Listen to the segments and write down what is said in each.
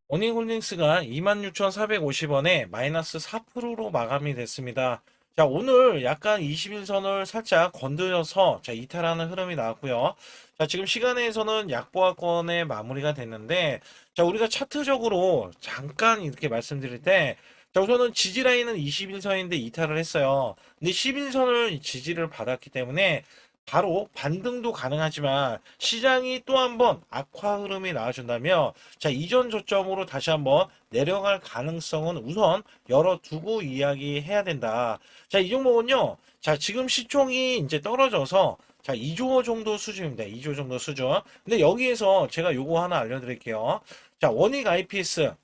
원익홀딩스가 26,450원에 마이너스 4%로 마감이 됐습니다. 자, 오늘 약간 21선을 살짝 건드려서 이탈하는 흐름이 나왔고요. 자, 지금 시간에서는 약보합권의 마무리가 됐는데, 자, 우리가 차트적으로 잠깐 이렇게 말씀드릴 때, 자, 우선은 지지라인은 21선인데 이탈을 했어요. 근데 11선을 지지를 받았기 때문에 바로 반등도 가능하지만 시장이 또 한번 악화 흐름이 나와준다면 자, 이전 저점으로 다시 한번 내려갈 가능성은 우선 열어두고 이야기해야 된다. 자, 이 종목은요. 자, 지금 시총이 이제 떨어져서 자, 2조 정도 수준입니다. 2조 정도 수준. 근데 여기에서 제가 요거 하나 알려드릴게요. 자, 원익 IPS.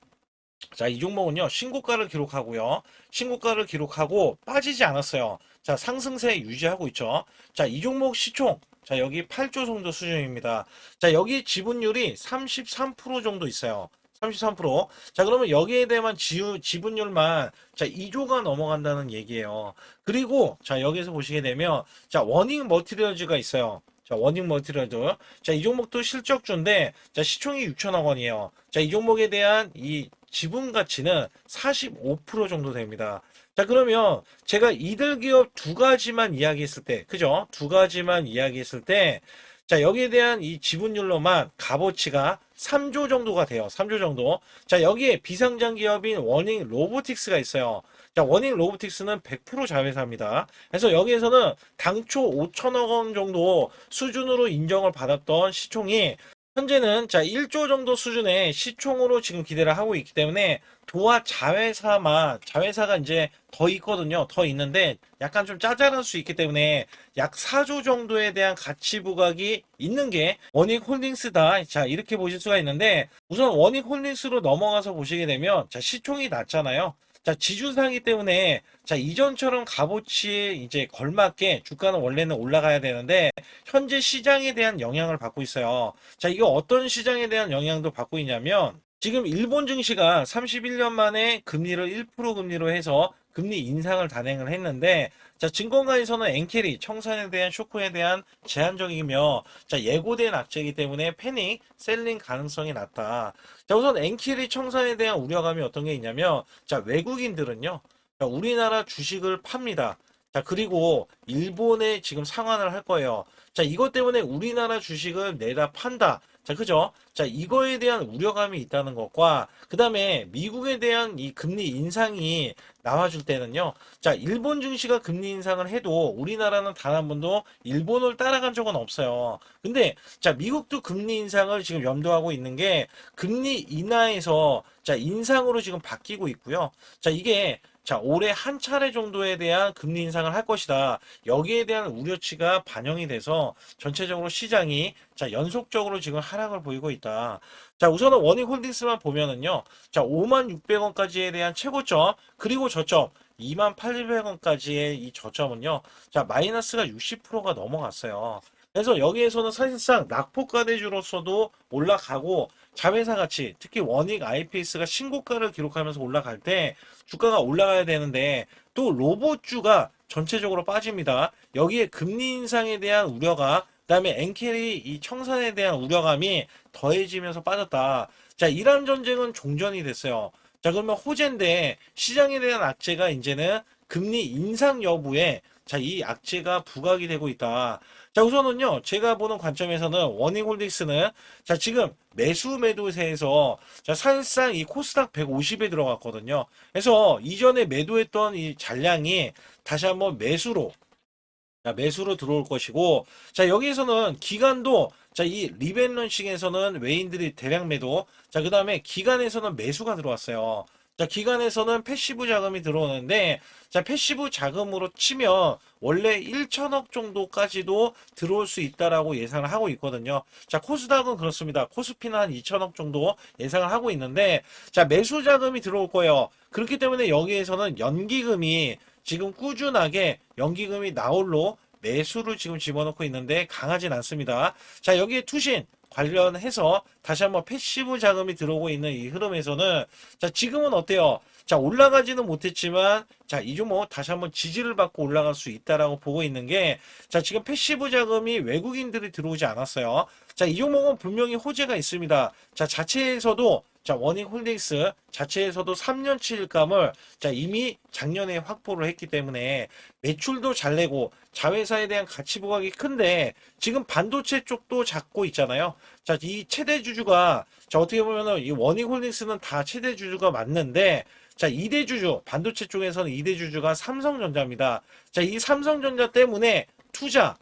자, 이 종목은요, 신고가를 기록하고요. 신고가를 기록하고 빠지지 않았어요. 자, 상승세 유지하고 있죠. 자, 이 종목 시총. 자, 여기 8조 정도 수준입니다. 자, 여기 지분율이 33% 정도 있어요. 33%. 자, 그러면 여기에 대한 지분율만 자, 2조가 넘어간다는 얘기예요. 그리고 자, 여기에서 보시게 되면 자, 워닝 머티리얼즈가 있어요. 자, 워닝 머티리얼즈. 자, 이 종목도 실적주인데 자, 시총이 6천억 원이에요. 자, 이 종목에 대한 이 지분 가치는 45% 정도 됩니다. 자, 그러면 제가 이들 기업 두 가지만 이야기했을 때, 그죠? 두 가지만 이야기했을 때, 자, 여기에 대한 이 지분율로만 값어치가 3조 정도가 돼요. 3조 정도. 자, 여기에 비상장 기업인 워닝 로보틱스가 있어요. 자, 워닝 로보틱스는 100% 자회사입니다. 그래서 여기에서는 당초 5천억 원 정도 수준으로 인정을 받았던 시총이 현재는 자 1조 정도 수준의 시총으로 지금 기대를 하고 있기 때문에 도화 자회사가 이제 더 있거든요. 더 있는데 약간 좀 짜잘할 수 있기 때문에 약 4조 정도에 대한 가치 부각이 있는 게 원익홀딩스다. 자, 이렇게 보실 수가 있는데 우선 원익홀딩스로 넘어가서 보시게 되면 자, 시총이 낮잖아요. 자, 지주사기 때문에 자, 이전처럼 값어치에 이제 걸맞게 주가는 원래는 올라가야 되는데 현재 시장에 대한 영향을 받고 있어요. 자, 이게 어떤 시장에 대한 영향도 받고 있냐면 지금 일본 증시가 31년 만에 금리를 1% 금리로 해서 금리 인상을 단행을 했는데 자, 증권가에서는 엔캐리 청산에 대한 쇼크에 대한 제한적이며 자, 예고된 악재이기 때문에 패닉 셀링 가능성이 낮다. 자, 우선 엔캐리 청산에 대한 우려감이 어떤 게 있냐면 자, 외국인들은요. 자, 우리나라 주식을 팝니다. 자, 그리고 일본에 지금 상환을 할 거예요. 자, 이것 때문에 우리나라 주식을 내다 판다. 자, 그죠? 자, 이거에 대한 우려감이 있다는 것과, 그 다음에 미국에 대한 이 금리 인상이 나와줄 때는요. 자, 일본 증시가 금리 인상을 해도 우리나라는 단 한 번도 일본을 따라간 적은 없어요. 근데, 자, 미국도 금리 인상을 지금 염두하고 있는 게, 금리 인하에서, 자, 인상으로 지금 바뀌고 있고요. 자, 이게, 자, 올해 한 차례 정도에 대한 금리 인상을 할 것이다. 여기에 대한 우려치가 반영이 돼서 전체적으로 시장이 자, 연속적으로 지금 하락을 보이고 있다. 자, 우선은 원익홀딩스만 보면은요. 자, 56,600원까지에 대한 최고점, 그리고 저점 28,800원까지의 이 저점은요. 자, 마이너스가 60%가 넘어갔어요. 그래서 여기에서는 사실상 낙폭과대주로서도 올라가고 자회사 가치, 특히 원익 IPS가 신고가를 기록하면서 올라갈 때 주가가 올라가야 되는데 또 로봇주가 전체적으로 빠집니다. 여기에 금리 인상에 대한 우려가 그다음에 엔캐리 이 청산에 대한 우려감이 더해지면서 빠졌다. 자, 이란 전쟁은 종전이 됐어요. 자, 그러면 호재인데 시장에 대한 악재가 이제는 금리 인상 여부에 자, 이 악재가 부각이 되고 있다. 자, 우선은요, 제가 보는 관점에서는 원익홀딩스는 자, 지금 매수 매도세에서 자, 사실상 이 코스닥 150에 들어갔거든요. 그래서 이전에 매도했던 이 잔량이 다시 한번 매수로 자, 매수로 들어올 것이고, 자, 여기에서는 기간도, 자, 이 리밸런싱에서는 외인들이 대량 매도, 자, 그 다음에 기간에서는 매수가 들어왔어요. 자, 기간에서는 패시브 자금이 들어오는데, 자, 패시브 자금으로 치면 원래 1천억 정도까지도 들어올 수 있다라고 예상을 하고 있거든요. 자, 코스닥은 그렇습니다. 코스피는 한 2천억 정도 예상을 하고 있는데, 자, 매수 자금이 들어올 거예요. 그렇기 때문에 여기에서는 연기금이 지금 꾸준하게 연기금이 나홀로 매수를 지금 집어넣고 있는데 강하진 않습니다. 자, 여기에 투신 관련해서 다시 한번 패시브 자금이 들어오고 있는 이 흐름에서는 자, 지금은 어때요? 자, 올라가지는 못했지만 자, 이 종목 다시 한번 지지를 받고 올라갈 수 있다라고 보고 있는 게 자, 지금 패시브 자금이 외국인들이 들어오지 않았어요. 자, 이 종목은 분명히 호재가 있습니다. 자, 자체에서도 자, 원익홀딩스 자체에서도 3년치 일감을 자, 이미 작년에 확보를 했기 때문에 매출도 잘 내고 자회사에 대한 가치 부각이 큰데 지금 반도체 쪽도 잡고 있잖아요. 자, 이 최대 주주가 자, 어떻게 보면은 이 원익홀딩스는 다 최대 주주가 맞는데 자, 2대 주주, 반도체 쪽에서는 2대 주주가 삼성전자입니다. 자, 이 삼성전자 때문에 투자,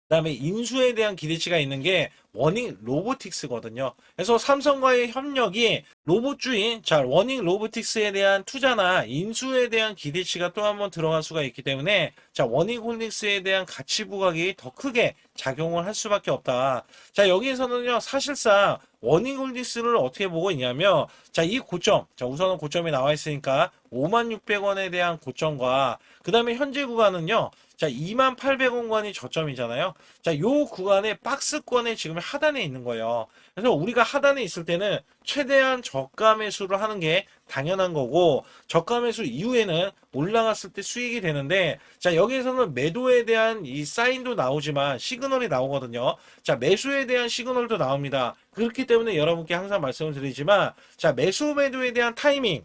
그다음에 인수에 대한 기대치가 있는 게 워닝 로보틱스거든요. 그래서 삼성과의 협력이 로봇주인, 자, 워닝 로보틱스에 대한 투자나 인수에 대한 기대치가 또 한번 들어갈 수가 있기 때문에 자, 워닝 홀딩스에 대한 가치 부각이 더 크게 작용을 할 수밖에 없다. 자, 여기에서는요, 사실상 워닝 홀딩스를 어떻게 보고 있냐면 자, 이 고점, 자, 우선은 고점이 나와 있으니까 56,600원에 대한 고점과 그 다음에 현재 구간은요, 자, 28,000원권이 저점이잖아요. 자, 요 구간의 박스권에 지금 하단에 있는 거예요. 그래서 우리가 하단에 있을 때는 최대한 저가 매수를 하는 게 당연한 거고, 저가 매수 이후에는 올라갔을 때 수익이 되는데, 자, 여기에서는 매도에 대한 이 사인도 나오지만 시그널이 나오거든요. 자, 매수에 대한 시그널도 나옵니다. 그렇기 때문에 여러분께 항상 말씀을 드리지만, 자, 매수 매도에 대한 타이밍,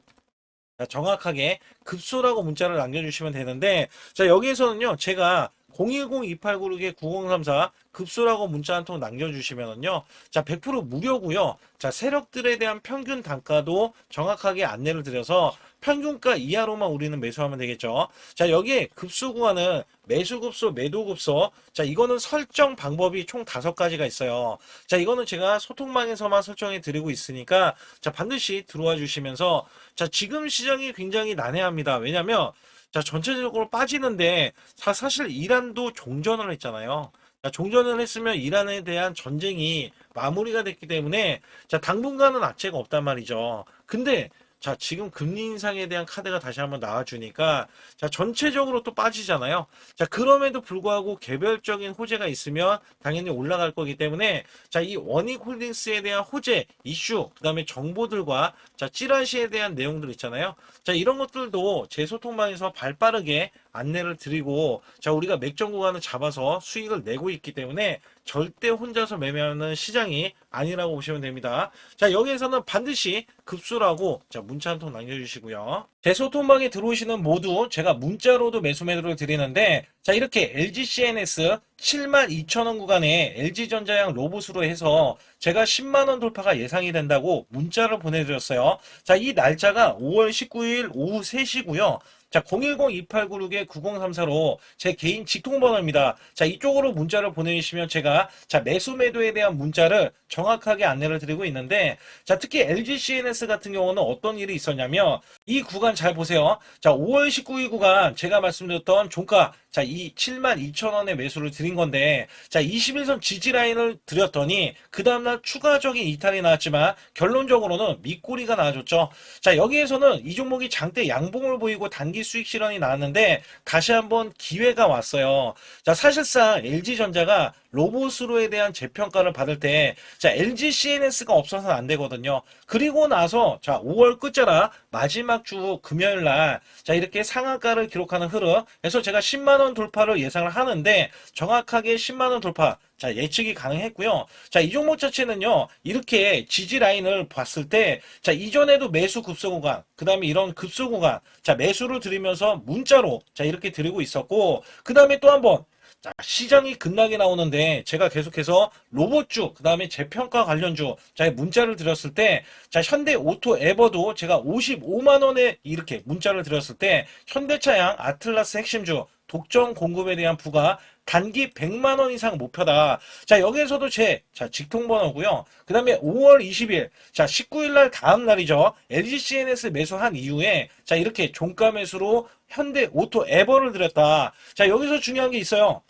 정확하게 급소라고 문자를 남겨주시면 되는데, 자, 여기에서는요, 제가 010-2896-9034 급소라고 문자 한 통 남겨주시면은요, 자, 100% 무료고요. 자, 세력들에 대한 평균 단가도 정확하게 안내를 드려서 평균가 이하로만 우리는 매수하면 되겠죠. 자, 여기에 급소 구간은 매수급소, 매도급소. 자, 이거는 설정 방법이 총 5가지가 있어요. 자, 이거는 제가 소통망에서만 설정해 드리고 있으니까, 자, 반드시 들어와 주시면서, 자, 지금 시장이 굉장히 난해합니다. 왜냐면, 자, 전체적으로 빠지는데, 사실 이란도 종전을 했잖아요. 자, 종전을 했으면 이란에 대한 전쟁이 마무리가 됐기 때문에, 자, 당분간은 악재가 없단 말이죠. 근데, 자, 지금 금리 인상에 대한 카드가 다시 한번 나와주니까, 자, 전체적으로 또 빠지잖아요. 자, 그럼에도 불구하고 개별적인 호재가 있으면 당연히 올라갈 거기 때문에, 자, 이 원익홀딩스에 대한 호재, 이슈, 그 다음에 정보들과, 자, 찌라시에 대한 내용들 있잖아요. 자, 이런 것들도 제 소통방에서 발빠르게 안내를 드리고, 자, 우리가 맥점 구간을 잡아서 수익을 내고 있기 때문에 절대 혼자서 매매하는 시장이 아니라고 보시면 됩니다. 자, 여기에서는 반드시 급수라고 자, 문자 한 통 남겨주시고요. 제 소통방에 들어오시는 모두 제가 문자로도 매수 매도를 드리는데, 자, 이렇게 LG CNS 72,000원 구간에 LG전자양 로봇으로 해서 제가 10만원 돌파가 예상이 된다고 문자를 보내드렸어요. 자, 이 날짜가 5월 19일 오후 3시고요. 자, 010-2896-9034로 제 개인 직통번호입니다. 자, 이쪽으로 문자를 보내주시면 제가 자, 매수 매도에 대한 문자를 정확하게 안내를 드리고 있는데, 자, 특히 LG CNS 같은 경우는 어떤 일이 있었냐면, 이 구간 잘 보세요. 자, 5월 19일 구간 제가 말씀드렸던 종가, 자, 이 72,000원에 매수를 드린 건데, 자, 21선 지지라인을 드렸더니 그 다음날 추가적인 이탈이 나왔지만 결론적으로는 밑꼬리가 나와줬죠. 자, 여기에서는 이 종목이 장대 양봉을 보이고 단기 수익 실현이 나왔는데 다시 한번 기회가 왔어요. 자, 사실상 LG전자가 로봇으로에 대한 재평가를 받을 때, 자, LG CNS가 없어서는 안 되거든요. 그리고 나서, 자, 5월 끝자락 마지막 주 금요일 날, 자, 이렇게 상한가를 기록하는 흐름. 그래서 제가 10만원 돌파를 예상을 하는데, 정확하게 10만원 돌파. 자, 예측이 가능했고요. 자, 이 종목 자체는요, 이렇게 지지 라인을 봤을 때, 자, 이전에도 매수 급소 구간, 그 다음에 이런 급소 구간, 자, 매수를 드리면서 문자로, 자, 이렇게 드리고 있었고, 그 다음에 또 한 번, 자, 시장이 급락이 나오는데 제가 계속해서 로봇주, 그 다음에 재평가 관련주, 자, 문자를 드렸을 때, 자, 현대 오토 에버도 제가 55만원에 이렇게 문자를 드렸을 때, 현대차양 아틀라스 핵심주, 독점 공급에 대한 부가 단기 100만원 이상 목표다. 자, 여기에서도 자, 직통번호고요. 그 다음에 5월 20일, 자, 19일 날 다음 날이죠. LG CNS 매수한 이후에, 자, 이렇게 종가 매수로 현대 오토 에버를 드렸다. 자, 여기서 중요한 게 있어요.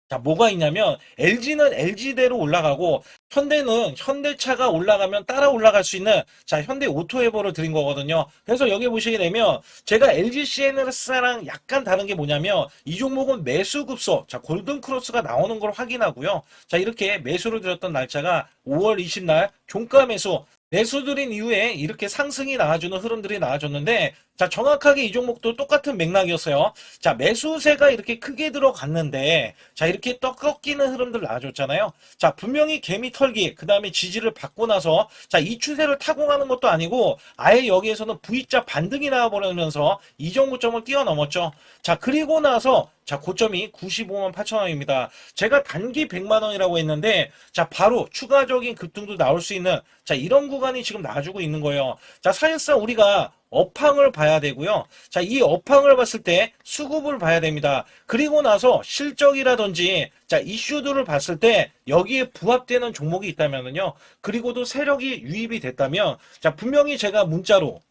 자, 뭐가 있냐면 LG는 LG대로 올라가고 현대는 현대차가 올라가면 따라 올라갈 수 있는 자, 현대 오토에버를 드린 거거든요. 그래서 여기 보시게 되면 제가 LG CNS랑 약간 다른 게 뭐냐면 이 종목은 매수 급소, 자, 골든 크로스가 나오는 걸 확인하고요. 자, 이렇게 매수를 드렸던 날짜가 5월 20날 종가 매수 매수드린 이후에 이렇게 상승이 나와주는 흐름들이 나와줬는데, 자, 정확하게 이 종목도 똑같은 맥락이었어요. 자, 매수세가 이렇게 크게 들어갔는데, 자, 이렇게 떡 꺾이는 흐름들 나와줬잖아요. 자, 분명히 개미 털기, 그 다음에 지지를 받고 나서, 자, 이 추세를 타고 가는 것도 아니고, 아예 여기에서는 V자 반등이 나와버리면서 이 정도점을 뛰어넘었죠. 자, 그리고 나서, 자, 고점이 95만 8천 원입니다. 제가 단기 100만 원이라고 했는데, 자, 바로 추가적인 급등도 나올 수 있는, 자, 이런 구간이 지금 나와주고 있는 거예요. 자, 사실상 우리가 업황을 봐야 되고요. 자, 이 업황을 봤을 때 수급을 봐야 됩니다. 그리고 나서 실적이라든지, 자, 이슈들을 봤을 때 여기에 부합되는 종목이 있다면요. 그리고도 세력이 유입이 됐다면, 자, 분명히 제가 문자로,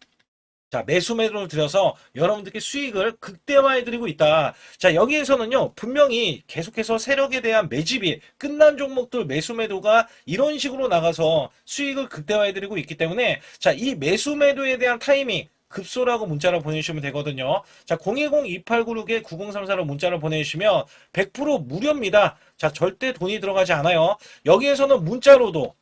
자, 매수 매도를 들여서 여러분들께 수익을 극대화해드리고 있다. 자, 여기에서는요, 분명히 계속해서 세력에 대한 매집이 끝난 종목들 매수 매도가 이런 식으로 나가서 수익을 극대화해드리고 있기 때문에, 자, 이 매수 매도에 대한 타이밍, 급소라고 문자를 보내주시면 되거든요. 자, 010-2896-9034로 문자를 보내주시면 100% 무료입니다. 자, 절대 돈이 들어가지 않아요. 여기에서는 문자로도,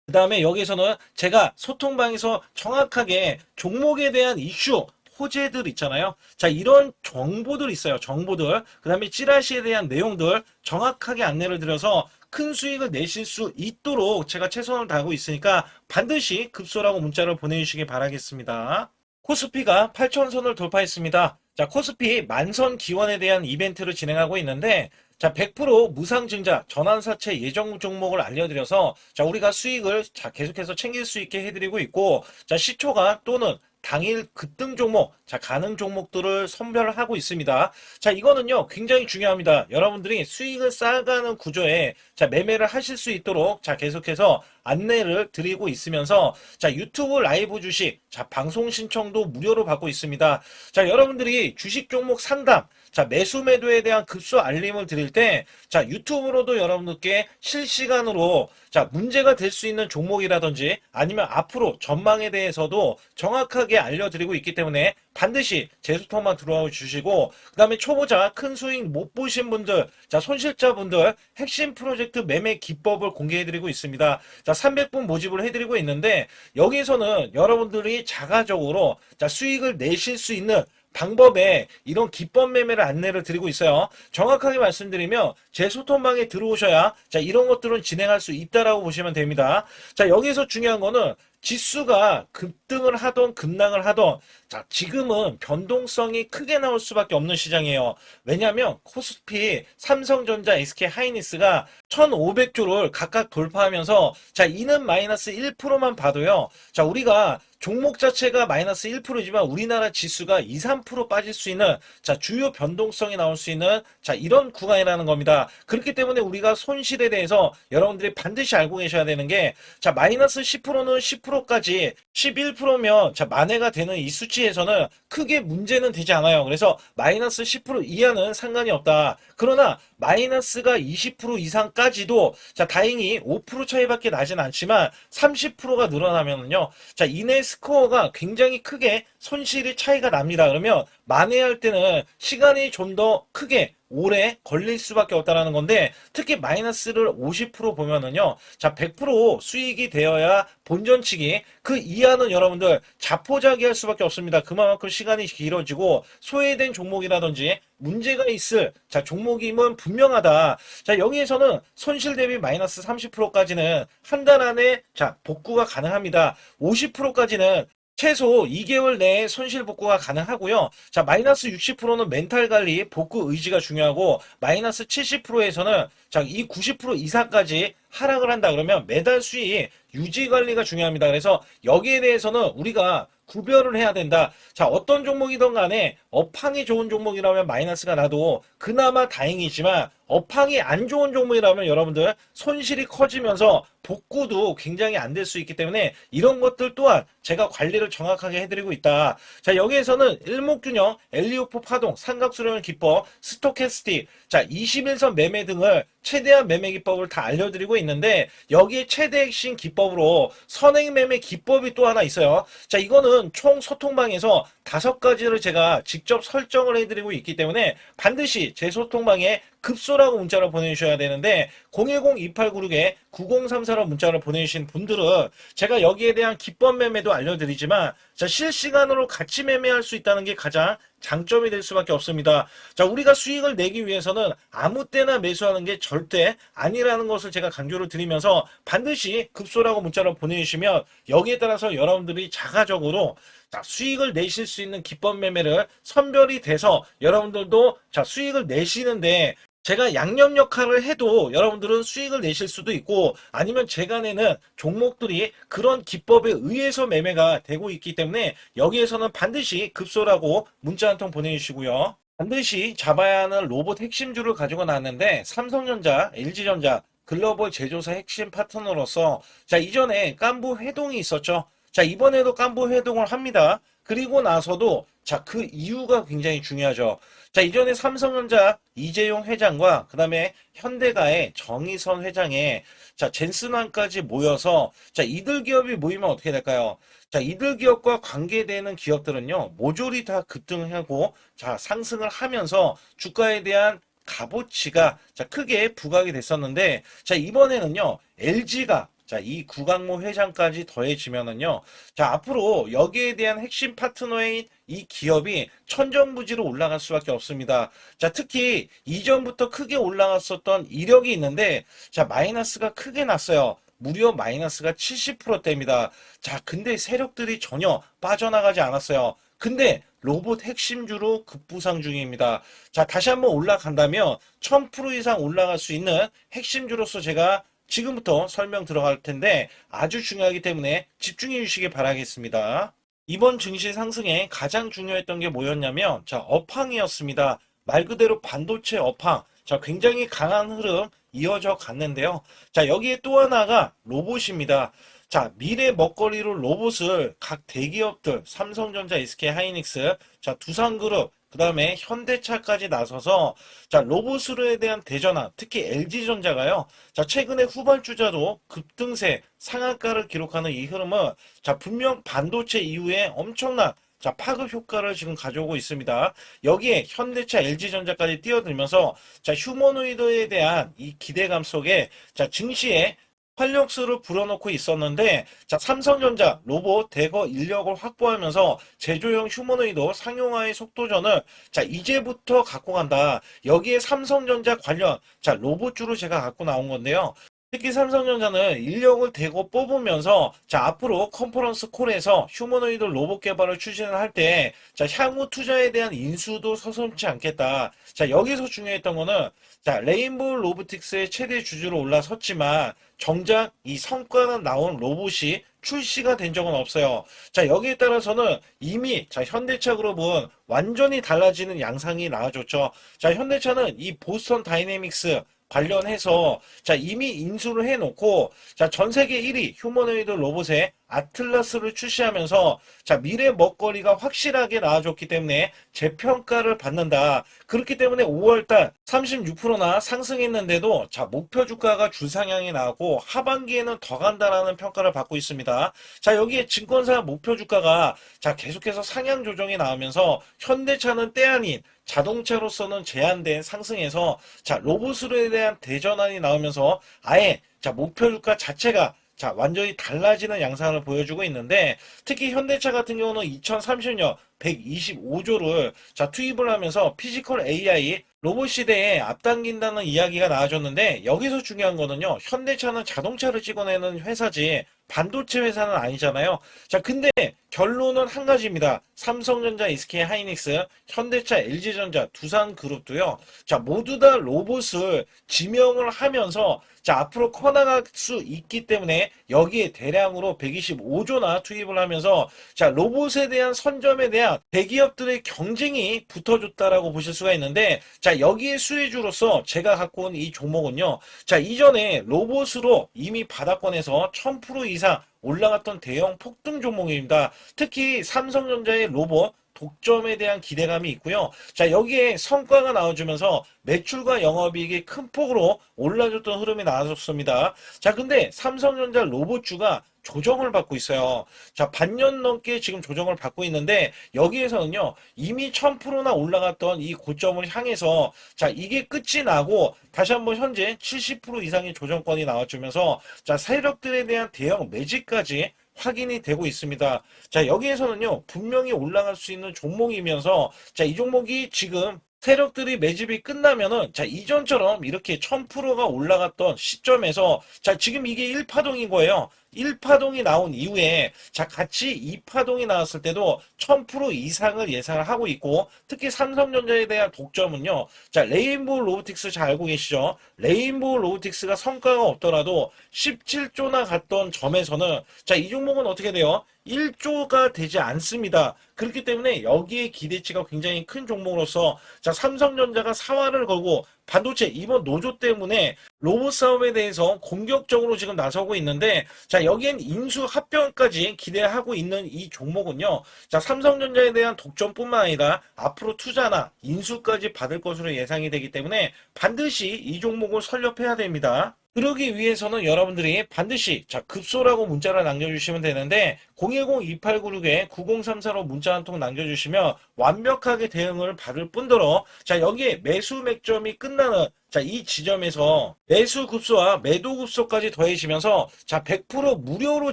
그 다음에 여기에서는 제가 소통방에서 정확하게 종목에 대한 이슈, 호재들 있잖아요. 자, 이런 정보들 있어요. 정보들. 그 다음에 찌라시에 대한 내용들 정확하게 안내를 드려서 큰 수익을 내실 수 있도록 제가 최선을 다하고 있으니까 반드시 급소라고 문자를 보내주시기 바라겠습니다. 코스피가 8천선을 돌파했습니다. 자, 코스피 만선 기원에 대한 이벤트를 진행하고 있는데, 자, 100% 무상증자 전환사채 예정 종목을 알려드려서, 자, 우리가 수익을, 자, 계속해서 챙길 수 있게 해드리고 있고, 자, 시초가 또는 당일 급등 종목, 자, 가능 종목들을 선별하고 있습니다. 자, 이거는요, 굉장히 중요합니다. 여러분들이 수익을 쌓아가는 구조에, 자, 매매를 하실 수 있도록, 자, 계속해서 안내를 드리고 있으면서, 자, 유튜브 라이브 주식, 자, 방송 신청도 무료로 받고 있습니다. 자, 여러분들이 주식 종목 상담, 자, 매수 매도에 대한 급소 알림을 드릴 때, 자, 유튜브로도 여러분들께 실시간으로, 자, 문제가 될 수 있는 종목이라든지 아니면 앞으로 전망에 대해서도 정확하게 알려드리고 있기 때문에 반드시 제수통만 들어와 주시고, 그 다음에 초보자 큰 수익 못 보신 분들, 자, 손실자분들 핵심 프로젝트 매매 기법을 공개해드리고 있습니다. 자, 300분 모집을 해드리고 있는데, 여기에서는 여러분들이 자가적으로, 자, 수익을 내실 수 있는 방법에 이런 기법 매매를 안내를 드리고 있어요. 정확하게 말씀드리면 제 소통방에 들어오셔야, 자, 이런 것들은 진행할 수 있다라고 보시면 됩니다. 자, 여기서 중요한 거는 지수가 급등을 하던 급락을 하던, 자, 지금은 변동성이 크게 나올 수밖에 없는 시장이에요. 왜냐하면 코스피, 삼성전자, SK하이닉스가 1500조를 각각 돌파하면서, 자, 이는 마이너스 1%만 봐도요, 자, 우리가 종목 자체가 마이너스 1%지만 우리나라 지수가 2, 3% 빠질 수 있는, 자, 주요 변동성이 나올 수 있는, 자, 이런 구간이라는 겁니다. 그렇기 때문에 우리가 손실에 대해서 여러분들이 반드시 알고 계셔야 되는 게, 자, 마이너스 10%는 10%까지 11%면, 자, 만회가 되는 이 수치에서는 크게 문제는 되지 않아요. 그래서 마이너스 10% 이하는 상관이 없다. 그러나 마이너스가 20% 이상까지도, 자, 다행히 5% 차이밖에 나진 않지만 30%가 늘어나면은요, 자, 이내 스코어가 굉장히 크게 손실이 차이가 납니다. 그러면 만회할 때는 시간이 좀 더 크게 오래 걸릴 수밖에 없다라는 건데, 특히 마이너스를 50% 보면은요, 자, 100% 수익이 되어야 본전치기, 그 이하는 여러분들 자포자기할 수밖에 없습니다. 그만큼 시간이 길어지고 소외된 종목이라든지 문제가 있을, 자, 종목임은 분명하다. 자, 여기에서는 손실 대비 마이너스 30%까지는 한 달 안에, 자, 복구가 가능합니다. 50%까지는 최소 2개월 내에 손실 복구가 가능하고요. 자, 마이너스 60%는 멘탈 관리, 복구 의지가 중요하고, 마이너스 70%에서는, 자, 이 90% 이상까지 하락을 한다 그러면 매달 수익 유지 관리가 중요합니다. 그래서 여기에 대해서는 우리가 구별을 해야 된다. 자, 어떤 종목이든 간에 업황이 좋은 종목이라면 마이너스가 나도 그나마 다행이지만, 업황이 안 좋은 종목이라면 여러분들 손실이 커지면서 복구도 굉장히 안 될 수 있기 때문에 이런 것들 또한 제가 관리를 정확하게 해드리고 있다. 자, 여기에서는 일목균형, 엘리오포 파동, 삼각수렴 기법, 스토캐스틱, 자, 21선 매매 등을 최대한 매매 기법을 다 알려드리고 있는데, 여기에 최대 핵심 기법으로 선행 매매 기법이 또 하나 있어요. 자, 이거는 총 소통방에서 5가지를 제가 직접 설정을 해드리고 있기 때문에 반드시 제 소통방에 급소라고 문자를 보내주셔야 되는데 010-2896-9034로 문자를 보내주신 분들은 제가 여기에 대한 기법 매매도 알려드리지만 자, 실시간으로 같이 매매할 수 있다는 게 가장 장점이 될 수밖에 없습니다. 자, 우리가 수익을 내기 위해서는 아무 때나 매수하는 게 절대 아니라는 것을 제가 강조를 드리면서 반드시 급소라고 문자를 보내주시면 여기에 따라서 여러분들이 자가적으로 자, 수익을 내실 수 있는 기법 매매를 선별이 돼서 여러분들도 자, 수익을 내시는데 제가 양념 역할을 해도 여러분들은 수익을 내실 수도 있고 아니면 제가 내는 종목들이 그런 기법에 의해서 매매가 되고 있기 때문에 여기에서는 반드시 급소라고 문자 한 통 보내주시고요. 반드시 잡아야 하는 로봇 핵심주를 가지고 나왔는데 삼성전자, LG전자, 글로벌 제조사 핵심 파트너로서 자, 이전에 깐부 회동이 있었죠. 자, 이번에도 깐부 회동을 합니다. 그리고 나서도 자, 그 이유가 굉장히 중요하죠. 자, 이전에 삼성전자 이재용 회장과 그 다음에 현대가의 정의선 회장에 자, 젠슨왕까지 모여서 자, 이들 기업이 모이면 어떻게 될까요? 자, 이들 기업과 관계되는 기업들은요, 모조리 다 급등하고 자, 상승을 하면서 주가에 대한 값어치가 자, 크게 부각이 됐었는데 자, 이번에는요, LG가 자, 이 구강모 회장까지 더해지면은요. 자, 앞으로 여기에 대한 핵심 파트너인 이 기업이 천정부지로 올라갈 수밖에 없습니다. 자, 특히 이전부터 크게 올라갔었던 이력이 있는데, 자, 마이너스가 크게 났어요. 무려 마이너스가 70%대입니다. 자, 근데 세력들이 전혀 빠져나가지 않았어요. 근데 로봇 핵심주로 급부상 중입니다. 자, 다시 한번 올라간다면 1000% 이상 올라갈 수 있는 핵심주로서 제가 지금부터 설명 들어갈 텐데 아주 중요하기 때문에 집중해 주시기 바라겠습니다. 이번 증시 상승에 가장 중요했던 게 뭐였냐면 자, 업황이었습니다. 말 그대로 반도체 업황. 자, 굉장히 강한 흐름 이어져 갔는데요. 자, 여기에 또 하나가 로봇입니다. 자, 미래 먹거리로 로봇을 각 대기업들 삼성전자, SK 하이닉스, 자, 두산그룹, 그 다음에 현대차까지 나서서 자, 로봇으로에 대한 대전환, 특히 LG전자가요. 자, 최근에 후발주자도 급등세 상한가를 기록하는 이 흐름은 자, 분명 반도체 이후에 엄청난 자, 파급 효과를 지금 가져오고 있습니다. 여기에 현대차, LG전자까지 뛰어들면서 자, 휴머노이드에 대한 이 기대감 속에 자, 증시에 활력소를 불어넣고 있었는데 자, 삼성전자 로봇 대거 인력을 확보하면서 제조용 휴머노이드 상용화의 속도전을 자, 이제부터 갖고 간다. 여기에 삼성전자 관련 자, 로봇주로 제가 갖고 나온 건데요. 특히 삼성전자는 인력을 대거 뽑으면서 자, 앞으로 컨퍼런스 콜에서 휴머노이드 로봇 개발을 추진을 할 때 자, 향후 투자에 대한 인수도 서슴지 않겠다. 자, 여기서 중요했던 거는 자, 레인보우 로보틱스의 최대 주주로 올라섰지만 정작 이 성과는 나온 로봇이 출시가 된 적은 없어요. 자, 여기에 따라서는 이미 자, 현대차 그룹은 완전히 달라지는 양상이 나와줬죠. 자, 현대차는 이 보스턴 다이내믹스 관련해서 자, 이미 인수를 해놓고 자, 전 세계 1위 휴머노이드 로봇의 아틀라스를 출시하면서 자, 미래 먹거리가 확실하게 나와줬기 때문에 재평가를 받는다. 그렇기 때문에 5월달 36%나 상승했는데도 자, 목표 주가가 주상향이 나오고 하반기에는 더 간다라는 평가를 받고 있습니다. 자, 여기에 증권사 목표 주가가 자, 계속해서 상향 조정이 나오면서 현대차는 때 아닌 자동차로서는 제한된 상승에서 자, 로봇으로에 대한 대전환이 나오면서 아예 자, 목표 주가 자체가 자, 완전히 달라지는 양상을 보여주고 있는데 특히 현대차 같은 경우는 2030년 125조를 자, 투입을 하면서 피지컬 AI 로봇 시대에 앞당긴다는 이야기가 나와줬는데 여기서 중요한 거는요. 현대차는 자동차를 찍어내는 회사지 반도체 회사는 아니잖아요. 자, 근데 결론은 한 가지입니다. 삼성전자, SK 하이닉스, 현대차, LG전자, 두산그룹도요. 자, 모두 다 로봇을 지명을 하면서 자, 앞으로 커나갈 수 있기 때문에 여기에 대량으로 125조나 투입을 하면서 자, 로봇에 대한 선점에 대한 대기업들의 경쟁이 붙어줬다라고 보실 수가 있는데 자, 여기에 수혜주로서 제가 갖고 온 이 종목은요. 자, 이전에 로봇으로 이미 바닥권에서 1000% 이상 올라갔던 대형 폭등 종목입니다. 특히 삼성전자의 로봇 독점에 대한 기대감이 있고요. 자, 여기에 성과가 나와주면서 매출과 영업이익이 큰 폭으로 올라줬던 흐름이 나왔습니다. 자, 근데 삼성전자 로봇주가 조정을 받고 있어요. 자, 반년 넘게 지금 조정을 받고 있는데 여기에서는요, 이미 1000%나 올라갔던 이 고점을 향해서 자, 이게 끝이 나고 다시 한번 현재 70% 이상의 조정권이 나와주면서 자, 세력들에 대한 대형 매집까지 확인이 되고 있습니다. 자, 여기에서는요, 분명히 올라갈 수 있는 종목이면서 자, 이 종목이 지금 세력들이 매집이 끝나면은 자, 이전처럼 이렇게 1000%가 올라갔던 시점에서 자, 지금 이게 1파동인 거예요. 1파동이 나온 이후에 자, 같이 2파동이 나왔을 때도 1000% 이상을 예상을 하고 있고, 특히 삼성전자에 대한 독점은요. 자, 레인보우 로보틱스 잘 알고 계시죠? 레인보우 로보틱스가 성과가 없더라도 17조나 갔던 점에서는 자, 이 종목은 어떻게 돼요? 1조가 되지 않습니다. 그렇기 때문에 여기에 기대치가 굉장히 큰 종목으로서 자, 삼성전자가 사활을 걸고 반도체 이번 노조 때문에 로봇 사업에 대해서 공격적으로 지금 나서고 있는데 자, 여기엔 인수 합병까지 기대하고 있는 이 종목은요. 자, 삼성전자에 대한 독점뿐만 아니라 앞으로 투자나 인수까지 받을 것으로 예상이 되기 때문에 반드시 이 종목을 설립해야 됩니다. 그러기 위해서는 여러분들이 반드시 자, 급소라고 문자를 남겨주시면 되는데 010-2896-9034로 문자 한 통 남겨주시면 완벽하게 대응을 받을 뿐더러 자, 여기에 매수 맥점이 끝나는 자, 이 지점에서 매수 급소와 매도 급소까지 더해지면서 자, 100% 무료로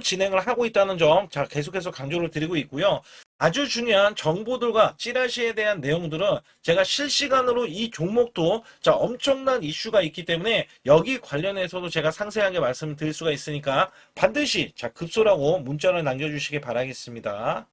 진행을 하고 있다는 점 자, 계속해서 강조를 드리고 있고요. 아주 중요한 정보들과 찌라시에 대한 내용들은 제가 실시간으로 이 종목도 자, 엄청난 이슈가 있기 때문에 여기 관련해서도 제가 상세하게 말씀드릴 수가 있으니까 반드시 자, 급소라고 문자를 남겨주시기 바라겠습니다.